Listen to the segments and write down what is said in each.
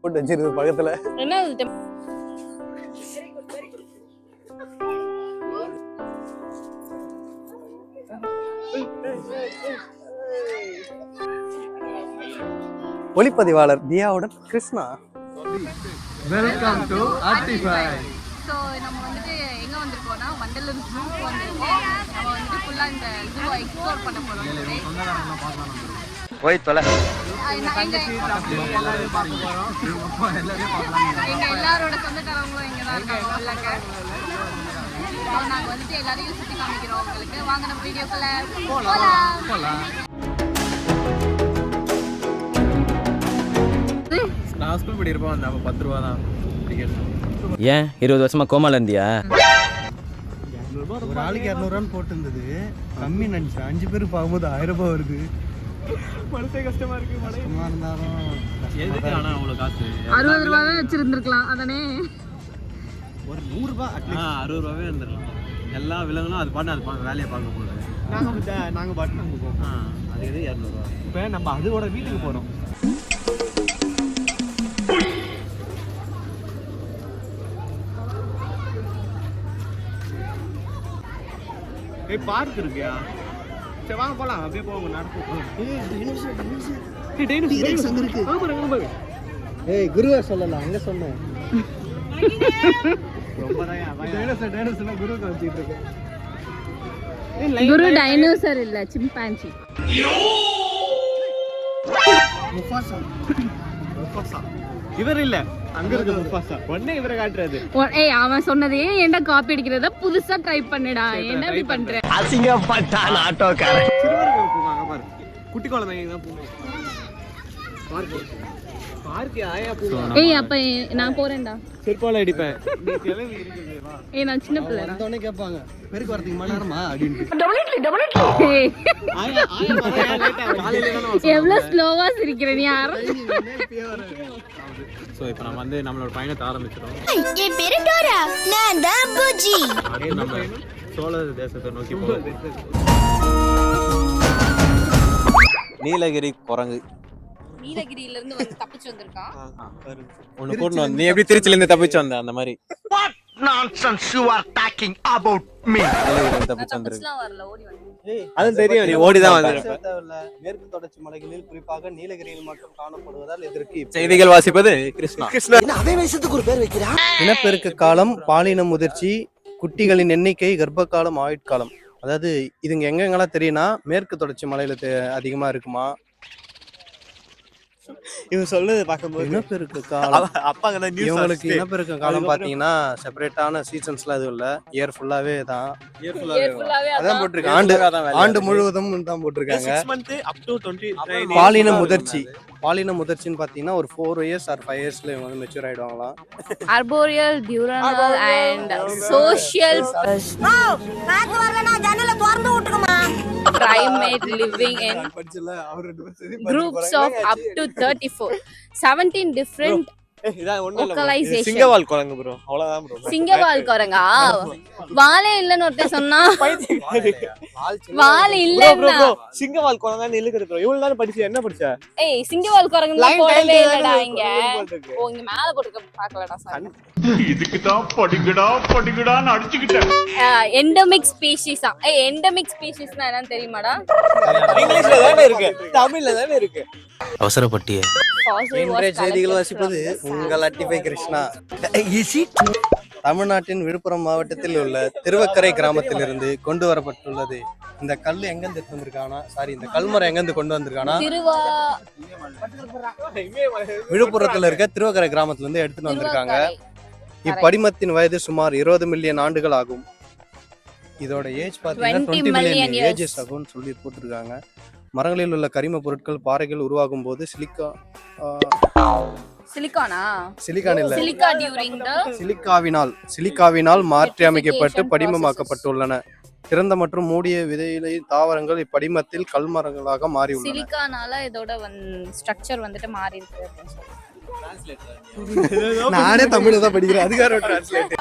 போட்டு வச்சிருக்கு பக்கத்துல. என்ன ஒளிப்பதிவாளர் தியாவுடன் Krishna. Welcome to Artify. So நம்ம வந்துட்டு எங்கே வந்திருக்கோம்னா வண்டலூர் ஜூக்கு வந்திருக்கோம். நம்ம வந்துட்டு ஃபுல்லாக இந்த ஜூவை எக்ஸ்ப்ளோர் பண்ண போகிறோம். போய் தொலை. எங்கள் எல்லாரோட சொந்தக்காரங்களும் இங்கே தான் இருக்காங்க உள்ளக்க. ஸோ நாங்கள் வந்துட்டு எல்லாரையும் சுற்றி காமிக்கிறோம் உங்களுக்கு. வாங்க நம்ம வீடியோக்குள்ள போகலாம். நான் ஸ்கூல் படிக்கிறப்போ வந்தேன். அப்போ 10 ரூபா தான் டிக்கெட். ஏன் 20 வருஷமா கோமால இருந்தியா? ஒரு ஆளுக்கு 200 போட்டு இருந்தது. கம்மி நினைச்சேன். 5 பேருக்கு பார்க்கும்போது 1000 ரூபாய் வருது. மனசே கஷ்டமா இருக்கு. கஷ்டமா இருந்தாலும் எதுக்கு ஆனா அவ்வளோ காசு? 60 ரூபாவே வச்சிருந்துருக்கலாம் அதானே. ஒரு 100 ரூபாய் 60 ரூபாவே இருந்துடலாம். எல்லா விலங்குகளும் அது பாட்டு வேலையை பார்க்க போகுது. நாங்கள் பாட்டு நாங்கள் போவோம். அது எது 200 ரூபா. இப்போ நம்ம அதோட வீட்டுக்கு போகிறோம். பார்க் இருக்கியா? சரி வாங்க போலாம். அப்படியே போவோம். ஏய் குருவே சொல்லலாம் அங்க சொன்னேன். குரு டைனோசர் இல்ல சிம்பான்சி. இவர் இல்ல, அங்க இருக்கு முஃபாசா. உடனே இவரை காட்டுறது. ஏய் அவன் சொன்னதே ஏன்டா காப்பி அடிக்கிறத புதுசா ட்ரை பண்ணுடா. என்ன இப்படி பண்ற? அசிங்கப்பட்டான் ஆட்டோக்காரன். சிறுவர்கள் போவாங்க பாரு. குட்டி குழந்தைங்க தான் போவாங்க. பார்க் ஆயா போவாங்க. ஏய் அப்ப நான் போறேன்டா. செருப்பால அடிப்பேன். நீ கிளம்பி இருக்குது வா. ஏய் நான் சின்ன பிள்ளை. வந்தோனே கேட்பாங்க பெருக்கு வரதுக்கு மணி நேரமா அப்படின்னு. ஏய் ஆயா வரையா லேட்டா காலையில தான. எவ்வளவு ஸ்லோவா சிரிக்கிற நீ யாரும். சோ இப்போ நம்ம வந்து நம்மளோட பயணத்தை ஆரம்பிச்சிரோம். என் பேரு டோரா, நான் தான் புஜி. அப்படியே நம்ம சோழ தேசத்தை நோக்கி போறோம். நீலகிரி குரங்கு நீலகிரியில இருந்து வந்து தப்பிச்சு வந்திருக்கான். ஒன்னு கூட்டு வந்து. நீ எப்படி திருச்சில இருந்து தப்பிச்சு வந்த அந்த மாதிரி Nonsense you are talking about me. Nilgiri தப்பிச்சு வந்திருக்கு. தப்பிச்சுலாம் வரல, ஓடி வந்து. அது தெரியும். நீ ஓடி தான் வந்திருப்ப. மேற்கு தொடர்ச்சி மலைகளில் குறிப்பாக நீலகிரியில் மட்டும் காணப்படுவதால் இதற்கு செய்திகள் வாசிப்பது கிருஷ்ணா. அதே வயசுக்கு ஒரு பேர் வைக்கிறான். இனப்பெருக்க காலம், பாலின முதிர்ச்சி, குட்டிகளின் எண்ணிக்கை, கர்ப்ப காலம், ஆயுட்காலம். அதாவது இதுங்க எங்கெங்கெல்லாம் தெரியும்னா மேற்கு தொடர்ச்சி மலையில அதிகமா இருக்குமா. இவன் சொல்றது பாக்கும்போது இனப்பெருக்க காலம் அப்பா இவங்களுக்கு இனப்பெருக்க காலம் பாத்தீங்கன்னா செப்பரேட்டான சீசன்ஸ்லாம் எதுவும் இல்ல. இயர் ஃபுல்லாவே தான். அதான் போட்டிருக்காங்க. ஆண்டு முழுவதும் தான் போட்டிருக்காங்க. பாலின முதிர்ச்சின்னு பாத்தீங்கன்னா ஒரு 4 years or 5 yearsல இவங்க வந்து மெச்சூர் ஆயிடுவாங்களாம். ஆர்போரியல், டியூரனல் அண்ட் சோஷியல் காத்து வரலனா ஜன்னல திறந்து விட்டுக்குமா. primate living in groups of up to 34 17 different localization. சிங்கவால் குரங்கு ப்ரோ, அவ்வளவுதான் ப்ரோ. சிங்கவால் குரங்கா? வாலே இல்லன்னு ஒருத்தன் சொன்னா. வால் இல்லன்னா சிங்கவால் குரங்கா நில்லுக்குது ப்ரோ. இவ்வளவு நேரம் படிச்சு என்ன படிச்ச? ஏய் சிங்கவால் குரங்குன்னு போடவே இல்லடா இங்க. ஓ இங்க மேல போட்டுக்க பார்க்கலடா சார். இதுக்கு தான் படிக்கடான்னு அடிச்சுக்கிட்டேன். எண்டமிக் ஸ்பீஷீஸா? ஏய் எண்டமிக் ஸ்பீஷீஸ்னா என்னன்னு தெரியுமாடா? இங்கிலீஷ்ல தானே இருக்கு, தமிழ்ல தானே இருக்கு. அவசரப்பட்டியே. இன்றைய செய்திகள் வாசிப்பது உங்கள் அட்டிபை கிருஷ்ணா. தமிழ்நாட்டின் விழுப்புரம் மாவட்டத்தில் உள்ள திருவக்கரை கிராமத்திலிருந்து கொண்டு வரப்பட்டுள்ளது. இந்த கல் எங்கிருந்து எடுத்து வந்திருக்கானா, சாரி இந்த கல்மரம் எங்கிருந்து கொண்டு வந்திருக்கானா, விழுப்புரத்துல இருக்க திருவக்கரை கிராமத்துல இருந்து எடுத்துட்டு வந்திருக்காங்க. இப்படிமத்தின் வயது சுமார் 20 மில்லியன் ஆண்டுகள் ஆகும். இதோட ஏஜ் பாத்தீங்கன்னா 20 மில்லியன் ஏஜஸ் ஆகும்னு சொல்லி போட்டிருக்காங்க. மரங்களில் உள்ள கரிம பொருட்கள் பாறைகள் உருவாகும் போது சிலிக்காவினால் மாற்றி அமைக்கப்பட்டு படிமமாக்கப்பட்டுள்ளன. திறந்த மற்றும் மூடிய விதையிலை தாவரங்கள் இப்படிமத்தில் கல்மரங்களாக மாறி உள்ளன. சிலிக்கானால இதோட ஸ்ட்ரக்சர் வந்துட்டு மாறி இருக்கு. நானே தமிழ்ல தான் படிக்கிறேன். அதுக்காக டிரான்ஸ்லேட்.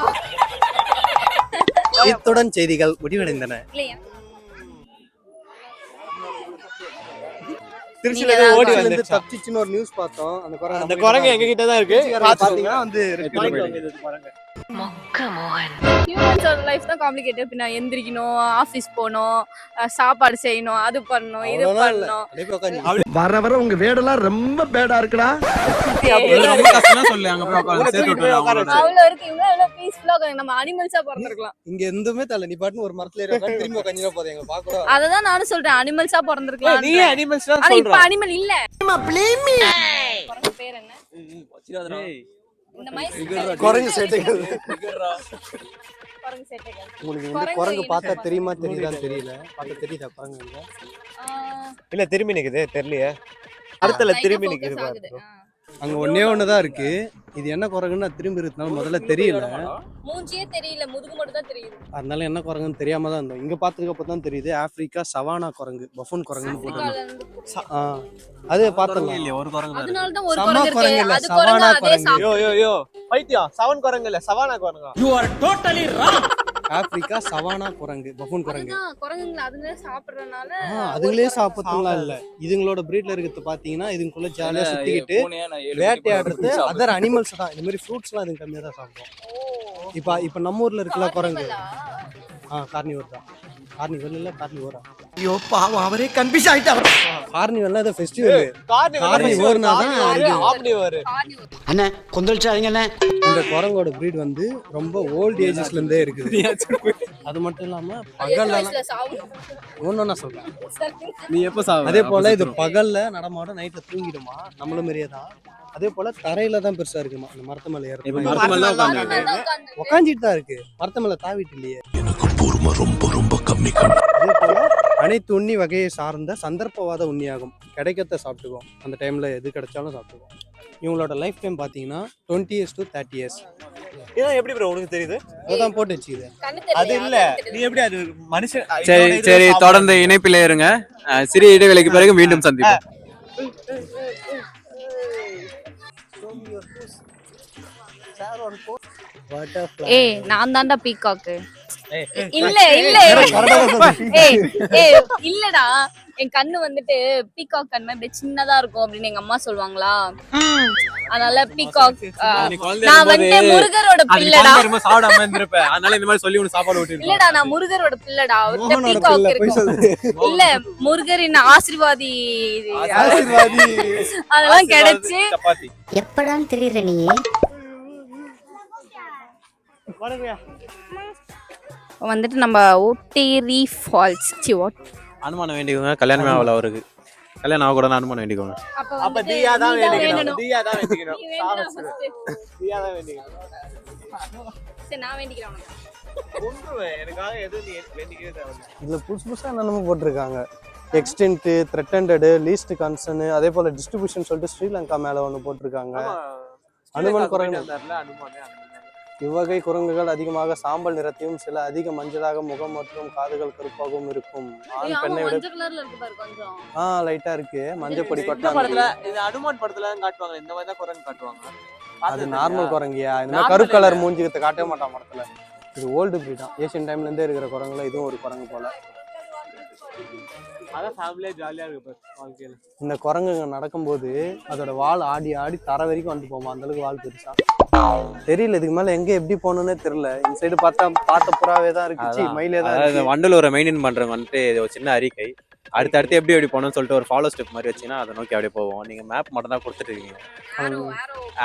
இத்துடன் செய்திகள் முடிவடைந்தன. திருச்சியில நீங்க ஓடி தான் இருந்து வந்துச்சு தப்பிச்சுன்னு ஒரு நியூஸ் பார்த்தோம். அந்த குரங்கு அந்த குரங்கு எங்க கிட்ட தான் இருக்கு பாத்தீங்கன்னா வந்து rescue பண்ணிடுங்க. ஹியூமன்ஸோட லைஃப் தான் காம்ப்ளிகேட்டட். பின்ன எந்திரிக்கணும், ஆஃபீஸ் போகணும், சாப்பாடு செய்யணும், அது பண்ணணும், இது அவ்வளவுதான் இல்ல. பண்ணணும். அப்படியே போய் உட்காந்து வர வர உங்க வேடெல்லாம் ரொம்ப பேடா இருக்குடா. ரொம்ப கஷ்டம் சொல்லு அங்க போய் உட்கார்ந்து சேர்த்து விட்டுறாங்க அவ்வளவு இருக்கு. இவங்க எவ்வளவு பீஸ்ஃபுல்லா இருக்காங்க. நம்ம அனிமல்ஸா பிறந்திருக்கலாம். இங்க எதுவுமே தரல. நீ பாட்டுன்னு ஒரு மரத்துல ஏறி உட்காந்து திரும்பி உட்காந்துனா போதும். எங்க பாக்குறோம். அததான் நானும் சொல்றேன், அனிமல்ஸா பிறந்திருக்கலாம். நீ அனிமல்ஸ் தான் ஆனா இப்ப சொல்ற அனிமல் இல்ல. குரங்கு பேர் என்ன? இந்த மைஸ் குரங்கு சேட்டைகள். குரங்கு சேட்டைகள். உங்களுக்கு வந்து குரங்கு குரங்கு என்ன பார்த்தா பண்ணுது? தெரியுமா தெரியுதான்னு தெரியல. பார்த்தா தெரியுதா குரங்கு இங்க? இல்ல திரும்பி நிக்குது தெரியலையே அடுத்தல அடுத்தல திரும்பி நிக்குது பாரு அங்க ஒண்ணே ஒண்ணுதான் இருக்கு. இது என்ன குரங்குன்னு திரும்பி இருக்கிறதுனால முதல்ல தெரியல. மூஞ்சியே தெரியல, முதுகு மட்டும் தான் தெரியுது. அதனால என்ன குரங்குன்னு தெரியாம தான் இருந்தோம். இங்க பாத்துக்கப்ப தான் தெரியுது. ஆப்பிரிக்கா சவானா குரங்கு, பஃபூன் குரங்குன்னு போட்டுருந்தோம். அது பார்த்தோம். இல்ல ஒரு குரங்கு தான் அதனால தான் ஒரு சம குரங்கு குரங்கு இருக்கு. இல்ல, அது குரங்கு சவானா அதே குரங்கு. யோ யோ யோ பைத்தியம் சவன் குரங்கு இல்ல சவானா குரங்கா ஆப்பிரிக்கா சவானா குரங்கு, பஃபூன் குரங்கு. அதுதான் குரங்குங்கள அதுங்களே சாப்பிடுறதுனால அதுங்களே சாப்பிடலாம் இல்ல. இதுங்களோட பிரீட்ல இருக்கிறது பாத்தீங்கன்னா இதுக்குள்ள ஜாலியா சுத்திக்கிட்டு வேட்டையாடுறது அதர் அனிமல்ஸ் தான். இந்த மாதிரி ஃப்ரூட்ஸ் எல்லாம் இதுங்க கம்மியா தான் சாப்பிடும். இப்ப நம்ம ஊர்ல இருக்குல்ல குரங்கு, கார்னிவர் தான். கார்னிவல் இல்ல கார்னிவோரா? ஐயோ பாவம் அவரே கன்ஃபியூஸ் ஆயிட்டாரு. கார்னிவல்னா அது ஃபெஸ்டிவல். கார்னிவோர்னா தான் இது. ஆம்னிவர் அண்ணே கொந்தளிச்சாதீங்க அண்ணே. இந்த குரங்கோட பிரீட் வந்து ரொம்ப ஓல்ட் ஏஜஸ்ல இருந்தே இருக்குது. அது மட்டும் இல்லாம பகல்ல ஒன்னொன்னா சொல்றேன். நீ எப்ப சாவு அதே போல இது பகல்ல நடமாடும், நைட்ல தூங்கிடுமா. நம்மள மாதிரியே தான். அதே போல தரையில தான் பெருசா இருக்குமா. அந்த மரத்து மேல ஏறது மரத்து மேல தான் உட்கார்ந்து உக்காஞ்சிட்டு தான் இருக்கு. மரத்து மேல தாவிட்டு இல்லையே. அதே போல அனைத்து உண்ணி வகையை சார்ந்த சந்தர்ப்பவாத உண்ணியாகும். கிடைக்கத்த சாப்பிட்டுக்குவோம். அந்த டைம்ல எது கிடைச்சாலும் சாப்பிட்டுக்குவோம். இவங்களோட லைஃப் டைம் பாத்தீங்கன்னா 20 years to 30 years. இதான் எப்படி ப்ரோ உனக்கு தெரியுது அதான் போட்டு வச்சுக்குது. அது இல்ல நீ எப்படி அது மனுஷன் சரி சரி தொடர்ந்து இணைப்பில் இருங்க. சிறிய இடைவேளைக்கு பிறகு மீண்டும் சந்திப்போம். ஏய் நான் தான்டா பீகாக். இல்ல இல்ல ஏய் ஏய் இல்லடா, என் கண்ணு வந்துட்டு பீகாக் கண்ணு அப்படியே சின்னதா இருக்கும் அப்படின்னு எங்க அம்மா சொல்லுவாங்களா. அதனால பீகாக். நான் வந்து முருகரோட பிள்ளைடா. சாப்பிடாம இருந்திருப்ப, அதனால இந்த மாதிரி சொல்லி உனக்கு சாப்பாடு ஊட்டி இல்லடா நான் முருகரோட பிள்ளைடா. அவர்ட்ட பீகாக் இருக்கு. இல்ல முருகரின் ஆசீர்வாதி அதெல்லாம் கிடைச்சு சப்பாத்தி எப்படான்னு தெரியற நீ. வந்துட்டு நம்ம ஊட்டேரி ஃபால்ஸ் அனுமானம் வேண்டிக்கோங்க. கல்யாணமே ஆகல அவருக்கு. கல்யாணம் ஆக கூட அனுமானம் வேண்டிக்கோங்க. அப்ப தீயா தான் வேண்டிக்கணும். தீயா தான் வேண்டிக்கணும். தீயா தான் வேண்டிக்கணும். சரி நான் வேண்டிக்கிறேன். ஒன்றுவே எனக்காக எதுவும் நீ வேண்டிக்கவே தேவையில்லை. இதுல புதுசா என்னென்னமோ போட்டிருக்காங்க. எக்ஸ்டென்ட், த்ரெட்டன்டு, லீஸ்ட் கன்சர்ன், அதே போல டிஸ்ட்ரிபியூஷன் சொல்லிட்டு ஸ்ரீலங்கா மேல ஒண்ணு போட்டிருக்காங்க. அனுமன் குரங்கு. இவ்வகை குரங்குகள் அதிகமாக சாம்பல் நிறத்தையும் சில அதிக மஞ்சளாக முகம் மற்றும் காதுகள் கருப்பாகவும் இருக்கும். ஆண் பெண்ணை விட லைட்டா இருக்கு. மஞ்சள் பொடி கொட்டாங்க. இது அனுமான் படத்துல காட்டுவாங்க. இந்த மாதிரி தான் குரங்கு காட்டுவாங்க. அது நார்மல் குரங்கியா? இந்த மாதிரி கரு கலர் மூஞ்சிகத்தை காட்டவே மாட்டான் படத்துல. இது ஓல்டு பிரீட் தான். ஏசியன் டைம்ல இருந்தே இருக்கிற குரங்குல இதுவும் ஒரு குரங்கு போல. அதான் ஃபேமிலியா ஜாலியா இருக்கு வாழ்க்கையில. இந்த குரங்குங்க நடக்கும்போது அதோட வால் ஆடி ஆடி தர வரைக்கும் வந்து போமா. அந்த அளவுக்கு வால் பெருசா தெரியல. இதுக்கு மேல எங்க எப்படி போகணும்னே தெரியல. இந்த சைடு பார்த்த புறாவே தான் இருக்கு. மயிலே தான். வண்டலூரை மெயின்டைன் பண்றவங்க வந்துட்டு இது ஒரு சின்ன அறிக்கை. அடுத்து எப்படி போகணும்னு சொல்லிட்டு ஒரு ஃபாலோ ஸ்டெப் மாதிரி வச்சீங்கன்னா அதை நோக்கி அப்படியே போவோம். நீங்க மேப் மட்டும் தான் கொடுத்துட்டு இருக்கீங்க.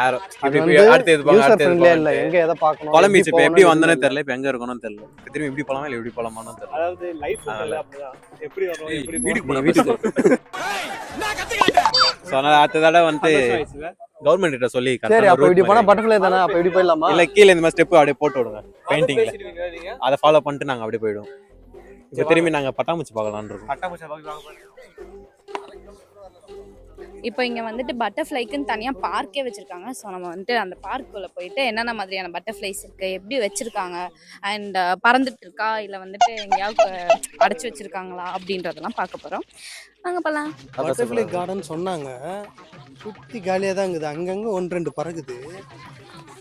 ஆரோ அடுத்து இது போங்க, அடுத்து இல்ல எங்க எதை பார்க்கணும். குழம்பு இப்ப எப்படி வந்தனே தெரியல, இப்ப எங்க இருக்கணும்னு தெரியல. திரும்பி எப்படி போலாமா இல்ல எப்படி போலாமான்னு தெரியல. அதாவது லைஃப் அப்படிதான். எப்படி வரோம் எப்படி வீட்டுக்கு சோ அதனால அடுத்த தடவை வந்து கவர்மெண்ட் கிட்ட சொல்லி சரி அப்ப இப்படி போனா பட்டர்ஃப்ளை தானே. அப்ப இப்படி போயிடலாமா? இல்ல கீழ இந்த மாதிரி ஸ்டெப் அப்படியே போட்டு விடுங்க பெயிண்டிங்ல. அதை ஃபாலோ பண்ணிட்டு நாங்க அப்படியே போயிடுவோம். இப்ப திரும்பி நாங்க பட்டாம்பூச்சி பார்க்கலாம்னு இருக்கோம். பட்டாம்பூச்சி பார்க்கலாம். இப்போ இங்கே வந்துட்டு பட்டர்ஃப்ளைக்குன்னு தனியாக பார்க்கே வச்சுருக்காங்க. ஸோ நம்ம வந்துட்டு அந்த பார்க்குள்ளே போயிட்டு என்னென்ன மாதிரியான பட்டர்ஃப்ளைஸ் இருக்குது, எப்படி வச்சுருக்காங்க, அண்ட் பறந்துட்டு இருக்கா இல்லை வந்துட்டு எங்கேயாவது அடைச்சி வச்சுருக்காங்களா அப்படின்றதெல்லாம் பார்க்க போகிறோம். நாங்கள் போகலாம். பட்டர்ஃப்ளை கார்டன் சொன்னாங்க. சுற்றி காலியாக தான் இருக்குது. அங்கங்கே 1-2 பறகுது.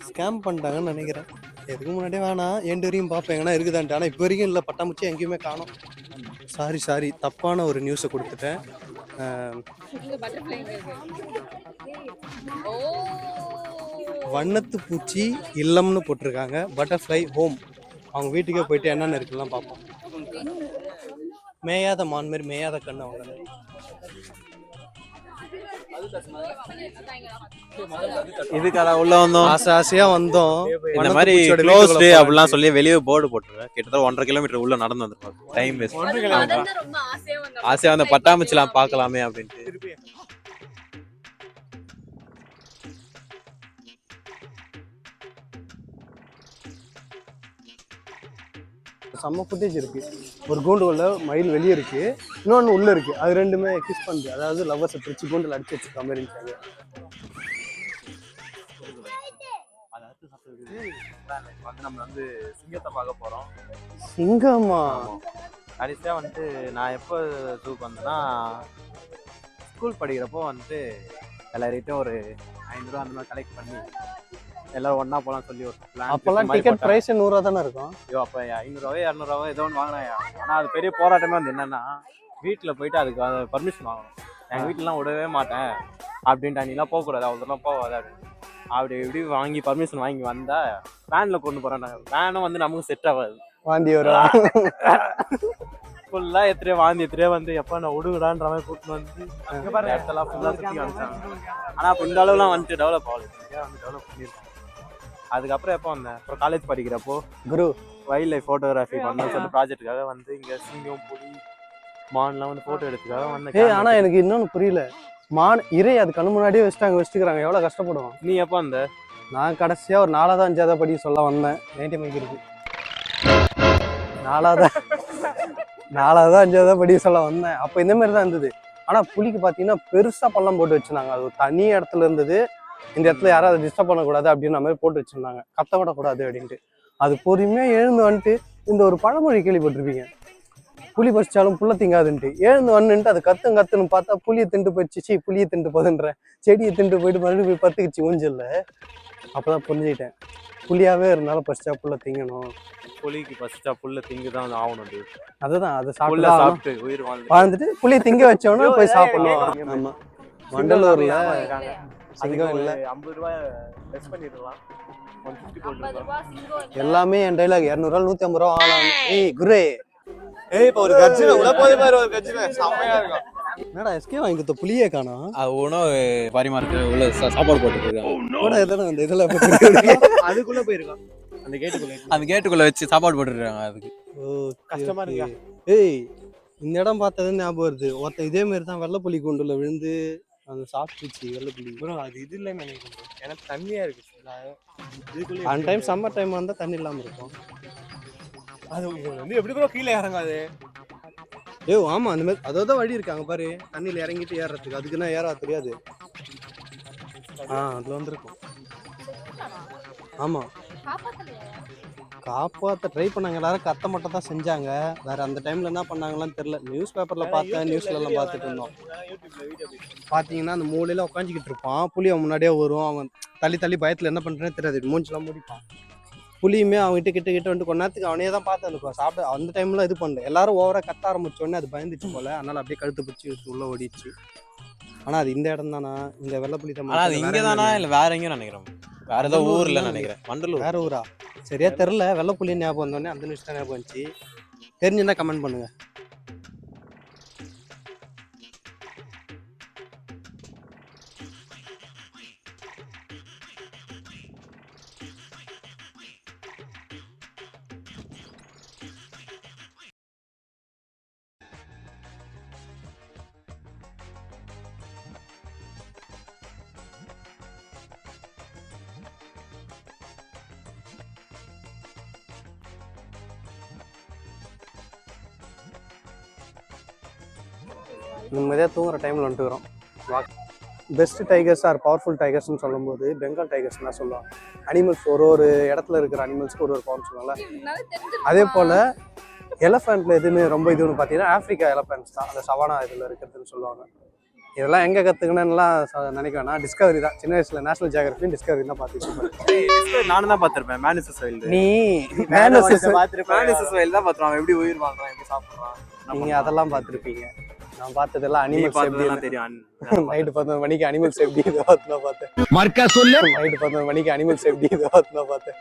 ஸ்கேம் பண்ணிட்டாங்கன்னு நினைக்கிறேன். எதுக்கு முன்னாடியே வேணாம் எண்டு வரையும் பார்ப்பேன் எங்கன்னா இருக்குதான்ட்டு. ஆனால் இப்போ வரைக்கும் இல்லை. பட்டாம்பூச்சி எங்கேயுமே காணோம். சாரி தப்பான ஒரு நியூஸை கொடுத்துட்டேன். வண்ணத்து பூச்சி இல்லம்னு போட்டிருக்காங்க. Butterfly home. அவங்க வீட்டுக்கே போயிட்டு என்னென்ன இருக்குலாம் பார்ப்போம். மேயாத மான் மாதிரி மேயாத கண்ணு அவங்க. இதுக்காக உள்ள வந்தோம், ஆசையா வந்தோம். இந்த மாதிரி க்ளோஸ்டு அப்படிலாம் சொல்லி வெளியே போர்டு போட்டுருவேன். கிட்டத்தட்ட 1.5 கிலோமீட்டர் உள்ள நடந்து வந்துருக்கோம். Time waste. ஆசையா அந்த பட்டாம்பூச்சிலாம் பார்க்கலாமே அப்படின்ட்டு. செம்ம ஃபுட்டேஜ் இருக்கு. ஒரு கூண்டுக்குள்ள மயில் வெளியே இருக்கு, இன்னொன்று உள்ள இருக்கு. அது ரெண்டுமே கிஸ் பண்ணுது. அதாவது லவ்வர்ஸை பிரிச்சு கூண்டில் அடிச்சு வச்சுக்க மாதிரி இருந்துச்சாங்க. நம்ம வந்து சிங்கத்தை பார்க்க போறோம். சிங்கமா? கடைசியா வந்துட்டு நான் எப்போ ஜூக்கு வந்தேன்னா ஸ்கூல் படிக்கிறப்போ வந்துட்டு எல்லார்கிட்டையும் ஒரு 5 ரூபா அந்த மாதிரி கலெக்ட் பண்ணி எல்லாரும் ஒண்ணா போலாம் சொல்லி ஒரு பிளான். அப்பெல்லாம் டிக்கெட் பிரைஸ் 100 ரூபா தானே இருக்கும். ஐயோ அப்ப 500 ரூபாயோ 200 ரூபாயோ ஏதோ ஒன்று வாங்கினாயா. ஆனா அது பெரிய போராட்டமே வந்து என்னன்னா வீட்டுல போயிட்டு அதுக்கு பர்மிஷன் வாங்கணும். எங்க வீட்டுலாம் விடவே மாட்டேன் அப்படின்ட்டு, நீலாம் போகக்கூடாது, அவ்வளோலாம் போகாது அப்படின்னு. அப்படி இப்படி வாங்கி பர்மிஷன் வாங்கி வந்தா வேன்ல கொண்டு போறேன். வேனும் வந்து நமக்கு செட் ஆகாது. வாந்தி வரும். ஃபுல்லா எத்திரே வாந்தி எத்திரே வந்து எப்ப நான் விடுங்கடான்ற மாதிரி கூட்டின்னு வந்து இடத்தெல்லாம் ஃபுல்லா சுற்றி காமிச்சாங்க. ஆனா அப்போ இந்த அளவுலாம் வந்துட்டு டெவலப் ஆகுது. வந்து டெவலப் பண்ணியிருக்காங்க. அதுக்கப்புறம் எப்போ வந்தேன், அப்புறம் காலேஜ் படிக்கிறப்போ குரு வைல்ட் லைஃப் ஃபோட்டோகிராஃபி பண்ணணும்னு சொல்லி ப்ராஜெக்ட்டுக்காக வந்து இங்க சிங்கம் புலி மான்லாம் வந்து ஃபோட்டோ எடுத்துக்காக வந்து. ஆனா எனக்கு இன்னொன்னு புரியல. மான் இறை அது கண்ணு முன்னாடியே வச்சுக்கிறாங்க. எவ்வளவு கஷ்டப்படுவோம். நீ எப்போ வந்த? நான் கடைசியா ஒரு 4வது 5வது படி சொல்ல வந்தேன். 90 மைக்கு இருக்கு. 4வது 5வது படி சொல்ல வந்தேன். அப்போ இந்த மாதிரி தான் இருந்தது. ஆனா புலிக்கு பாத்தீங்கன்னா பெருசா பள்ளம் போட்டு வச்சிருந்தாங்க. அது தனி இடத்துல இருந்தது. இந்த இடத்துல யாராவது டிஸ்டர்ப் பண்ணக்கூடாது அப்படின்னு மாதிரி போட்டு வச்சிருந்தாங்க. கத்த விடக்கூடாது அப்படின்ட்டு. அது பொறுமையா எழுந்து வந்துட்டு, இந்த ஒரு பழமொழி கேள்விப்பட்டிருப்பீங்க, புலி பறிச்சாலும் புள்ள திங்காதுன்ட்டு. எழுந்து வந்துட்டு அது கத்துன்னு பார்த்தா புளியை திண்டு போயிடுச்சு. புளியை திண்டு போதுன்ற செடியை திண்டு போயிட்டு மறுபடியும் போய் பத்துக்குச்சு ஊஞ்சல்ல. அப்பதான் புரிஞ்சுக்கிட்டேன், புளியாவே இருந்தாலும் பறிச்சா புள்ள திங்கணும். புலிக்கு பசிச்சா புல்ல திங்குதான் ஆகணும். அதுதான் அதை சாப்பிட்டு உயிர் வாழ்ந்துட்டு புளியை திங்க வச்சோன்னா போய் சாப்பிடணும். ஆமா, வண்டலூர்ல சிங்கம் இல்ல. 50 ரூபாய் லெஸ் பண்ணிடலாம். எல்லாமே என் டைலாக். 200 ரூபா 150 ரூபா ஆகலாம். ஏய் குரே, இப்ப ஒரு கட்சியில உள்ள போய் பாரு, ஒரு கட்சியில செம்மையா இருக்கும். என்னடா எஸ்கே வாங்கி கொடுத்த புளியே காணோம். அது உணவு பரிமாறத்து உள்ள சாப்பாடு போட்டுருக்காங்க. அந்த இதுல அதுக்குள்ள போயிருக்கான். அந்த கேட்டுக்குள்ள வச்சு சாப்பாடு போட்டுருக்காங்க. அதுக்கு கஷ்டமா இருக்கா? ஏய், இந்த இடம் பார்த்தது ஞாபகம் வருது. ஒருத்தன் இதே மாதிரி தான் வெள்ளைப்புலி குண்டுல விழுந்து அந்த சாப்பிட்டுச்சு. வெள்ளைப்புலி ப்ரோ அது இது இல்லைன்னு நினைக்கிறேன். எனக்கு தண்ணியா இருக்கு. அந்த டைம் சம்மர் டைம் வந்தா தண்ணி இல்லாம இருக்கும். அது வந்து எப்படி ப்ரோ கீழே இறங்காது? ஏய் ஆமா, அந்த மாதிரி அதாவது வழி இருக்காங்க பாரு, தண்ணியில இறங்கிட்டு ஏறுறதுக்கு. அதுக்குன்னா ஏறா தெரியாது. அதுல வந்துருக்கும். ஆமா, காப்பாற்ற ட்ரை பண்ணாங்க. எல்லாரும் கத்த மட்டும் தான் செஞ்சாங்க. வேற அந்த டைம்ல என்ன பண்ணாங்களான்னு தெரியல. நியூஸ் பேப்பர்ல பார்த்தேன், நியூஸ்ல எல்லாம் பார்த்துட்டு இருந்தோம். பாத்தீங்கன்னா அந்த மூலையில உட்காந்துக்கிட்டு இருப்பான். புலி அவன் முன்னாடியே வரும். அவன் தள்ளி தள்ளி பயத்துல என்ன பண்றேன்னு தெரியாது, மூஞ்செல்லாம் முடிப்பான். புலியுமே அவங்ககிட்ட கிட்ட வந்து கொஞ்ச நேரத்துக்கு அவனே தான் பார்த்து இருக்கும். சாப்பிட அந்த டைம்ல இது பண்ணல. எல்லாரும் ஓவரா கத்த ஆரம்பிச்ச உடனே அது பயந்துச்சு போல. அதனால அப்படியே கழுத்து பிடிச்சி உள்ள ஓடிச்சு. ஆனா அது இந்த இடம் தானா? இந்த வெள்ளைப்புலி தான். ஆனா அது இங்க தானா இல்ல வேற எங்கேயும் நினைக்கிறேன். வேற ஏதோ ஊர்ல நினைக்கிறேன். வண்டலூர் வேற ஊரா? சரியா தெரியல. வெள்ளைப்புலி ஞாபகம் வந்தோடனே அந்த நியூஸ் தான் ஞாபகம் வந்துச்சு. தெரிஞ்சுன்னா கமெண்ட் பண்ணுங்க. நிம்மதியாக தூங்குற டைமில் வந்துட்டுக்கிறோம். பெஸ்ட் டைகர்ஸ் ஆர் பவர்ஃபுல் டைகர்ஸ்னு சொல்லும்போது பெங்கால் டைகர்ஸ் தான் சொல்லுவாங்க. அனிமல்ஸ் ஒரு இடத்துல இருக்கிற அனிமல்ஸ்க்கு ஒரு பவர் சொல்லுவாங்கல்ல. அதே போல் எலஃபெண்ட்டில் எதுவுமே ரொம்ப இதுன்னு பார்த்தீங்கன்னா ஆஃப்ரிக்கா எலஃபெண்ட்ஸ் தான் அந்த சவானா இதில் இருக்கிறதுன்னு சொல்லுவாங்க. இதெல்லாம் எங்கே கற்றுக்கணும்லாம் நினைக்க வேணாம். டிஸ்கவரி தான். சின்ன வயசில் நேஷனல் ஜியோகிராஃபி டிஸ்கவரி தான் பார்த்துருக்கேன். நானும் தான் பார்த்துருப்பேன். மேனிசஸ் வைல்டு. நீ மேனிசஸ் வைல்டு தான் பார்த்துருவான். எப்படி உயிர் வாழ்றான், எப்படி சாப்பிட்றான், நீங்கள் அதெல்லாம் பார்த்துருப்பீங்க. நான் பார்த்ததெல்லாம் நீ அனிமல்ஸ் எப்படி பார்த்ததெல்லாம் தெரியும் நைட்டு 11 மணிக்கு அனிமல்ஸ் எப்படி இதை பார்த்து நான் பார்த்தேன். மர்க்கா சொல்லு. நைட்டு 11 மணிக்கு அனிமல்ஸ் எப்படி இதை பார்த்து நான் பார்த்தேன்.